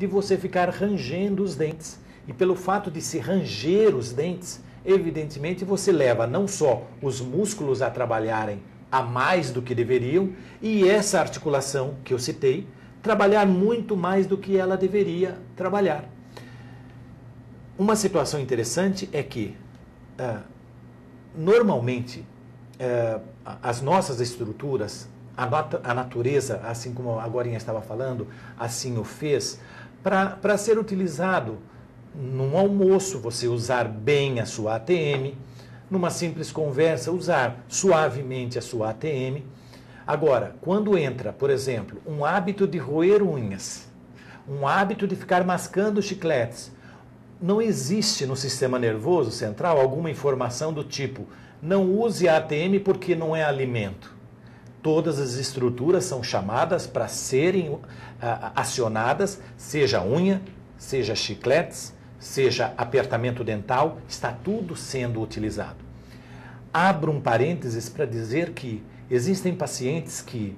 de você ficar rangendo os dentes. E pelo fato de se ranger os dentes, evidentemente você leva não só os músculos a trabalharem a mais do que deveriam, e essa articulação que eu citei, trabalhar muito mais do que ela deveria trabalhar. Uma situação interessante é que, normalmente, as nossas estruturas, a natureza, assim como a Glorinha estava falando, assim o fez, para ser utilizado num almoço, você usar bem a sua ATM, numa simples conversa, usar suavemente a sua ATM. Agora, quando entra, por exemplo, um hábito de roer unhas, um hábito de ficar mascando chicletes, não existe no sistema nervoso central alguma informação do tipo, não use a ATM porque não é alimento. Todas as estruturas são chamadas para serem acionadas, seja unha, seja chicletes, seja apertamento dental, está tudo sendo utilizado. Abro um parênteses para dizer que existem pacientes que,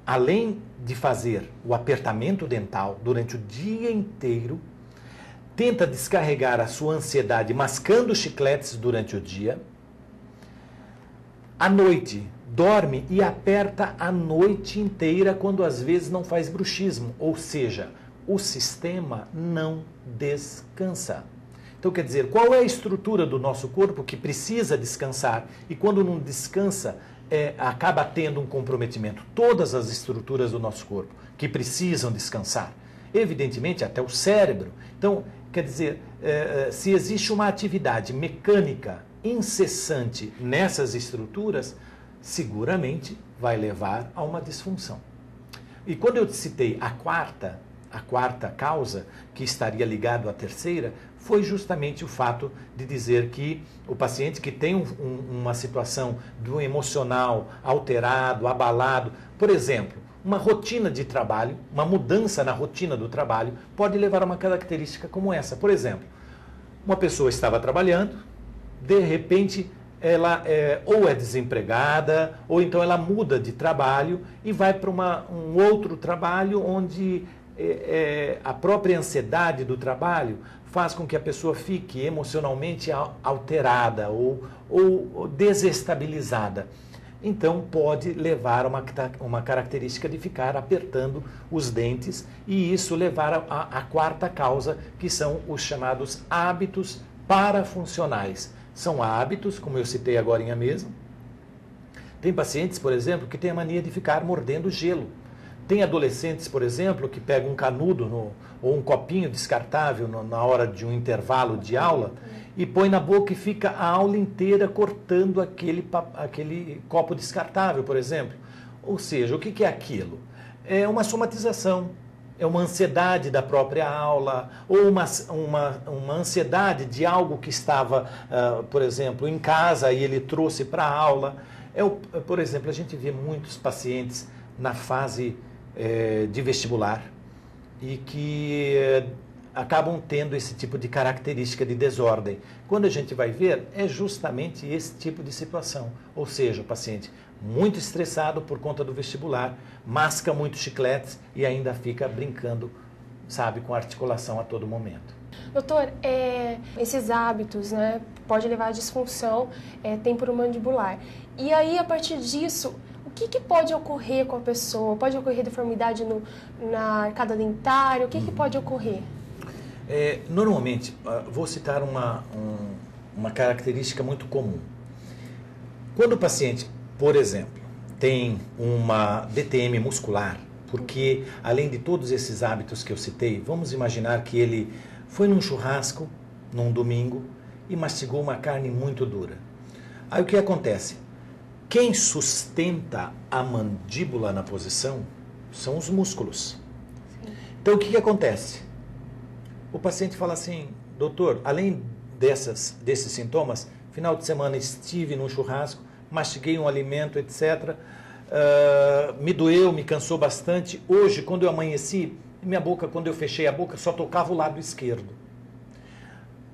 além de fazer o apertamento dental durante o dia inteiro, tenta descarregar a sua ansiedade mascando chicletes durante o dia, à noite dorme e aperta a noite inteira quando às vezes não faz bruxismo, ou seja, o sistema não descansa. Então, quer dizer, qual é a estrutura do nosso corpo que precisa descansar e quando não descansa, acaba tendo um comprometimento? Todas as estruturas do nosso corpo que precisam descansar. Evidentemente, até o cérebro. Então, quer dizer, se existe uma atividade mecânica incessante nessas estruturas, seguramente vai levar a uma disfunção. E quando eu citei a quarta causa, que estaria ligado à terceira, foi justamente o fato de dizer que o paciente que tem uma situação do emocional alterado, abalado, por exemplo, uma rotina de trabalho, uma mudança na rotina do trabalho, pode levar a uma característica como essa. Por exemplo, uma pessoa estava trabalhando, de repente ela ou é desempregada, ou então ela muda de trabalho e vai para um outro trabalho onde a própria ansiedade do trabalho faz com que a pessoa fique emocionalmente alterada ou desestabilizada. Então, pode levar a uma característica de ficar apertando os dentes e isso levar à quarta causa, que são os chamados hábitos parafuncionais. São hábitos, como eu citei agorinha mesmo. Tem pacientes, por exemplo, que têm a mania de ficar mordendo gelo. Tem adolescentes, por exemplo, que pegam um canudo ou um copinho descartável na hora de um intervalo de aula e põe na boca e fica a aula inteira cortando aquele copo descartável, por exemplo. Ou seja, o que é aquilo? É uma somatização, é uma ansiedade da própria aula ou uma ansiedade de algo que estava, por exemplo, em casa e ele trouxe para a aula. Por exemplo, a gente vê muitos pacientes na fase de vestibular e que acabam tendo esse tipo de característica de desordem. Quando a gente vai ver, é justamente esse tipo de situação. Ou seja, o paciente muito estressado por conta do vestibular, masca muito chicletes e ainda fica brincando, sabe, com a articulação a todo momento. Doutor, esses hábitos, né, pode levar à disfunção temporomandibular. E aí, a partir disso, o que pode ocorrer com a pessoa? Pode ocorrer deformidade na arcada dentária? O que pode ocorrer? Normalmente, vou citar uma característica muito comum. Quando o paciente, por exemplo, tem uma DTM muscular, porque além de todos esses hábitos que eu citei, vamos imaginar que ele foi num churrasco, num domingo, e mastigou uma carne muito dura. Aí o que acontece? Quem sustenta a mandíbula na posição são os músculos. Sim. Então o que acontece? O paciente fala assim, doutor, além desses sintomas, final de semana estive num churrasco, mastiguei um alimento, etc. Me doeu, me cansou bastante. Hoje, quando eu amanheci, minha boca, quando eu fechei a boca, só tocava o lado esquerdo.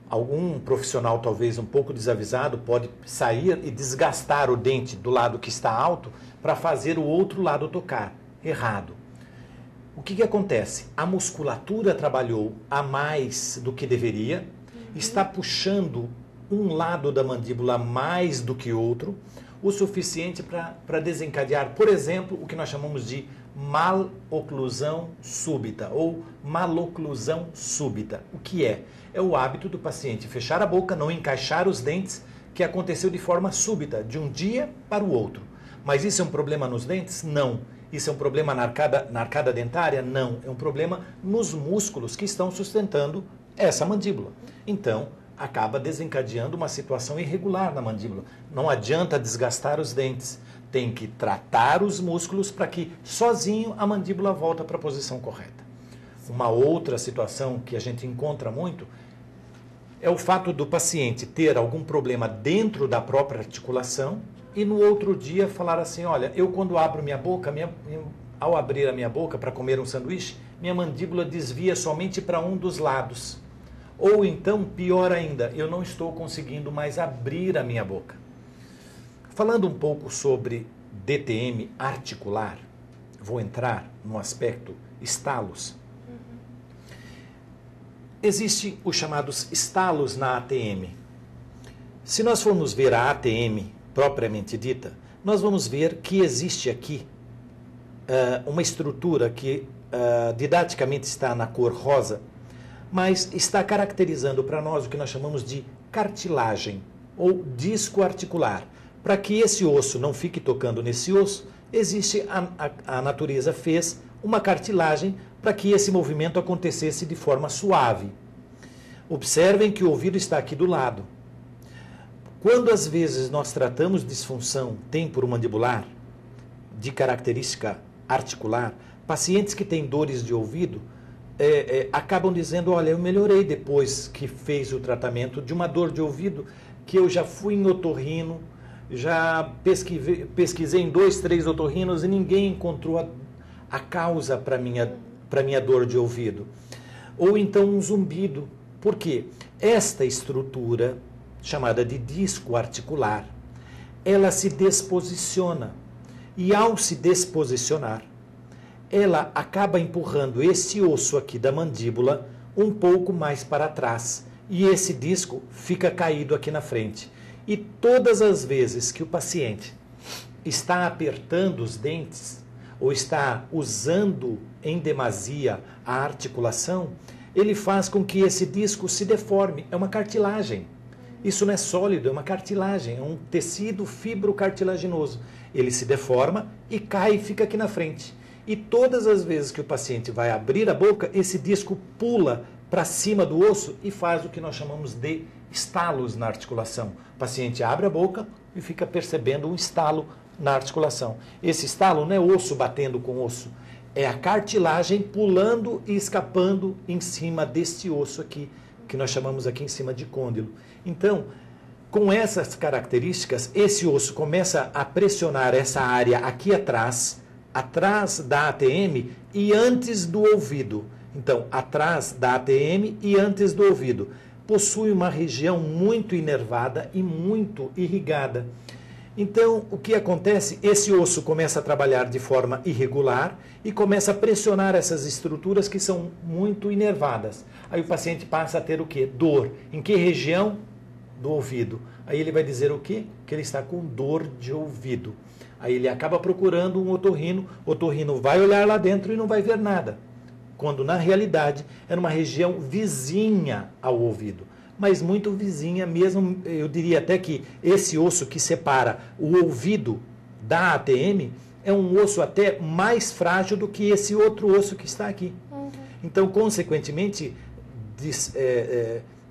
Algum profissional, talvez um pouco desavisado, pode sair e desgastar o dente do lado que está alto para fazer o outro lado tocar. Errado. O que acontece? A musculatura trabalhou a mais do que deveria, está puxando um lado da mandíbula mais do que outro, o suficiente para desencadear, por exemplo, o que nós chamamos de maloclusão súbita ou maloclusão súbita. O que é? É o hábito do paciente fechar a boca, não encaixar os dentes, que aconteceu de forma súbita, de um dia para o outro. Mas isso é um problema nos dentes? Não. Isso é um problema na arcada dentária? Não. É um problema nos músculos que estão sustentando essa mandíbula. Então, acaba desencadeando uma situação irregular na mandíbula. Não adianta desgastar os dentes. Tem que tratar os músculos para que sozinho a mandíbula volta para a posição correta. Uma outra situação que a gente encontra muito é o fato do paciente ter algum problema dentro da própria articulação e no outro dia falar assim, olha, eu quando abro minha boca, ao abrir a minha boca para comer um sanduíche, minha mandíbula desvia somente para um dos lados. Ou então, pior ainda, eu não estou conseguindo mais abrir a minha boca. Falando um pouco sobre DTM articular, vou entrar no aspecto estalos. Existem os chamados estalos na ATM. Se nós formos ver a ATM propriamente dita, nós vamos ver que existe aqui uma estrutura que didaticamente está na cor rosa, mas está caracterizando para nós o que nós chamamos de cartilagem ou disco articular. Para que esse osso não fique tocando nesse osso, a natureza fez uma cartilagem para que esse movimento acontecesse de forma suave. Observem que o ouvido está aqui do lado. Quando às vezes nós tratamos disfunção temporomandibular, de característica articular, pacientes que têm dores de ouvido acabam dizendo, olha, eu melhorei depois que fez o tratamento de uma dor de ouvido que eu já fui em otorrino, já pesquisei em 2, 3 otorrinos e ninguém encontrou a causa para minha dor de ouvido. Ou então um zumbido. Por quê? Esta estrutura, chamada de disco articular, ela se desposiciona. E ao se desposicionar, ela acaba empurrando esse osso aqui da mandíbula um pouco mais para trás. E esse disco fica caído aqui na frente. E todas as vezes que o paciente está apertando os dentes, ou está usando em demasia a articulação, ele faz com que esse disco se deforme. É uma cartilagem. Isso não é sólido, é uma cartilagem, é um tecido fibrocartilaginoso. Ele se deforma e cai e fica aqui na frente. E todas as vezes que o paciente vai abrir a boca, esse disco pula para cima do osso e faz o que nós chamamos de estalos na articulação. O paciente abre a boca e fica percebendo um estalo na articulação. Esse estalo não é osso batendo com osso, é a cartilagem pulando e escapando em cima deste osso aqui, que nós chamamos aqui em cima de côndilo. Então, com essas características, esse osso começa a pressionar essa área aqui atrás da ATM e antes do ouvido. Então, atrás da ATM e antes do ouvido. Possui uma região muito inervada e muito irrigada. Então, o que acontece? Esse osso começa a trabalhar de forma irregular e começa a pressionar essas estruturas que são muito inervadas. Aí o paciente passa a ter o quê? Dor. Em que região? Do ouvido. Aí ele vai dizer o quê? Que ele está com dor de ouvido. Aí ele acaba procurando um otorrino, o otorrino vai olhar lá dentro e não vai ver nada. Quando na realidade era uma região vizinha ao ouvido. Mas muito vizinha mesmo, eu diria até que esse osso que separa o ouvido da ATM é um osso até mais frágil do que esse outro osso que está aqui. Então, consequentemente,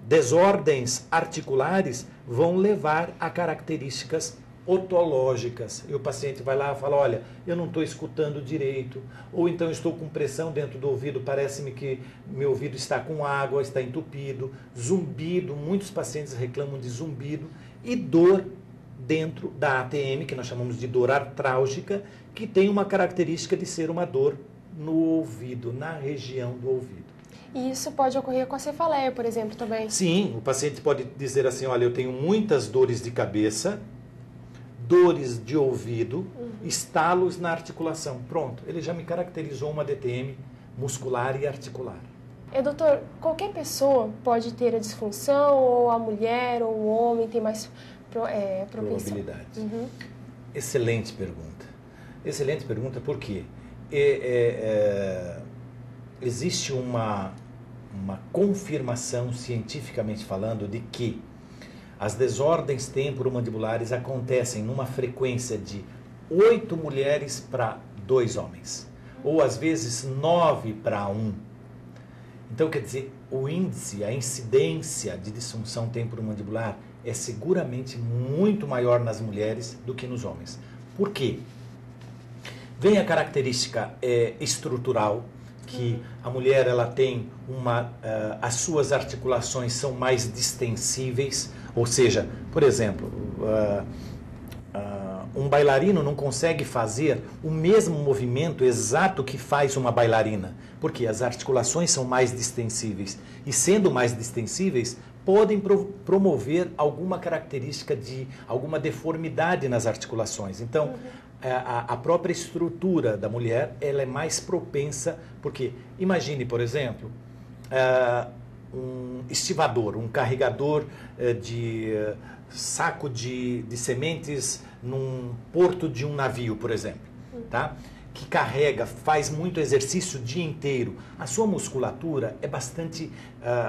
desordens articulares vão levar a características otológicas. E o paciente vai lá e fala, olha, eu não estou escutando direito, ou então estou com pressão dentro do ouvido, parece-me que meu ouvido está com água, está entupido, zumbido, muitos pacientes reclamam de zumbido, e dor dentro da ATM, que nós chamamos de dor artrálgica, que tem uma característica de ser uma dor no ouvido, na região do ouvido. E isso pode ocorrer com a cefaleia, por exemplo, também? Sim, o paciente pode dizer assim, olha, eu tenho muitas dores de cabeça, dores de ouvido, estalos na articulação. Pronto, ele já me caracterizou uma DTM muscular e articular. Doutor, qualquer pessoa pode ter a disfunção, ou a mulher ou o homem tem mais propensão? Probabilidade. Excelente pergunta. Excelente pergunta porque existe uma confirmação cientificamente falando de que as desordens temporomandibulares acontecem numa frequência de 8 mulheres para 2 homens, ou às vezes 9 para 1. Então, quer dizer, o índice, a incidência de disfunção temporomandibular é seguramente muito maior nas mulheres do que nos homens. Por quê? Vem a característica estrutural, que a mulher ela tem as suas articulações são mais distensíveis, ou seja, por exemplo, um bailarino não consegue fazer o mesmo movimento exato que faz uma bailarina, porque as articulações são mais distensíveis. E sendo mais distensíveis, podem promover alguma característica de alguma deformidade nas articulações. Então, a própria estrutura da mulher ela é mais propensa, porque imagine, por exemplo, um estivador, um carregador de saco de sementes num porto de um navio, por exemplo, tá? Que carrega, faz muito exercício o dia inteiro. A sua musculatura é bastante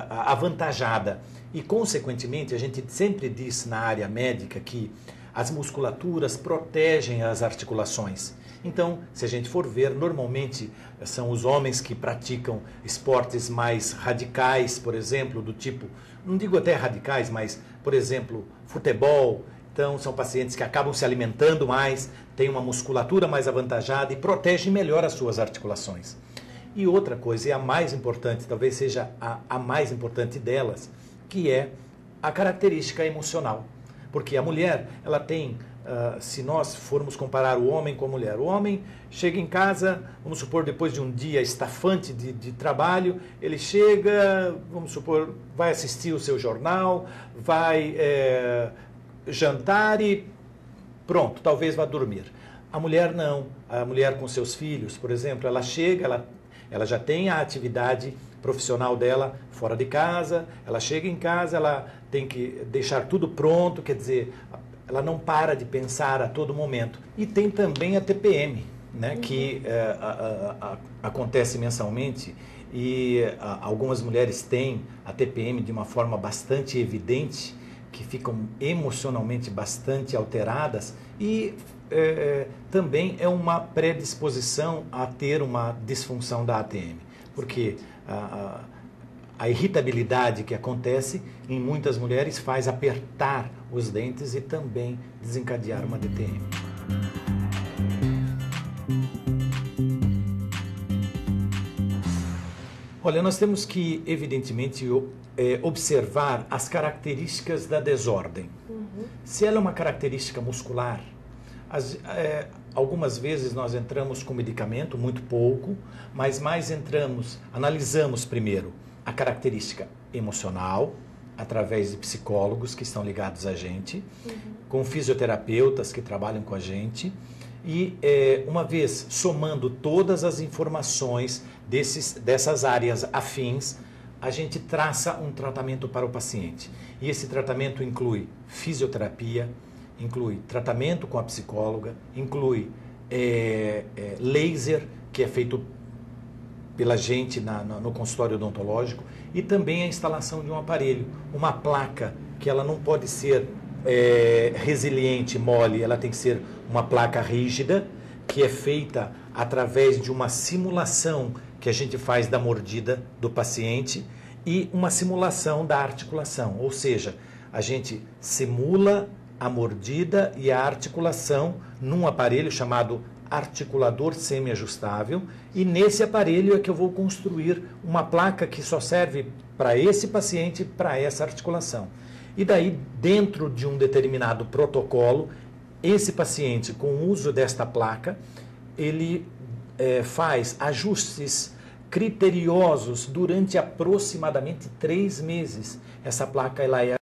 avantajada e, consequentemente, a gente sempre diz na área médica que as musculaturas protegem as articulações. Então, se a gente for ver, normalmente são os homens que praticam esportes mais radicais, por exemplo, do tipo, não digo até radicais, mas, por exemplo, futebol. Então, são pacientes que acabam se alimentando mais, têm uma musculatura mais avantajada e protegem melhor as suas articulações. E outra coisa, e a mais importante, talvez seja a mais importante delas, que é a característica emocional. Porque a mulher, ela tem, se nós formos comparar o homem com a mulher, o homem chega em casa, vamos supor, depois de um dia estafante de trabalho, ele chega, vamos supor, vai assistir o seu jornal, vai jantar e pronto, talvez vá dormir. A mulher não, a mulher com seus filhos, por exemplo, ela chega, ela já tem a atividade profissional dela fora de casa, ela chega em casa, ela tem que deixar tudo pronto, quer dizer, ela não para de pensar a todo momento. E tem também a TPM, né, que acontece mensalmente e algumas mulheres têm a TPM de uma forma bastante evidente, que ficam emocionalmente bastante alteradas e também é uma predisposição a ter uma disfunção da ATM, porque a irritabilidade que acontece em muitas mulheres faz apertar os dentes e também desencadear uma DTM. Olha, nós temos que, evidentemente, observar as características da desordem. Se ela é uma característica muscular, algumas vezes nós entramos com medicamento, muito pouco, mas mais analisamos primeiro a característica emocional, através de psicólogos que estão ligados a gente, com fisioterapeutas que trabalham com a gente, e uma vez somando todas as informações dessas áreas afins, a gente traça um tratamento para o paciente. E esse tratamento inclui fisioterapia, inclui tratamento com a psicóloga, inclui laser, que é feito pela gente no consultório odontológico, e também a instalação de um aparelho, uma placa, que ela não pode ser resiliente, mole, ela tem que ser uma placa rígida, que é feita através de uma simulação que a gente faz da mordida do paciente e uma simulação da articulação, ou seja, a gente simula a mordida e a articulação num aparelho chamado articulador semiajustável, e nesse aparelho é que eu vou construir uma placa que só serve para esse paciente, para essa articulação. E daí, dentro de um determinado protocolo, esse paciente, com o uso desta placa, ele faz ajustes criteriosos durante aproximadamente 3 meses. Essa placa ela é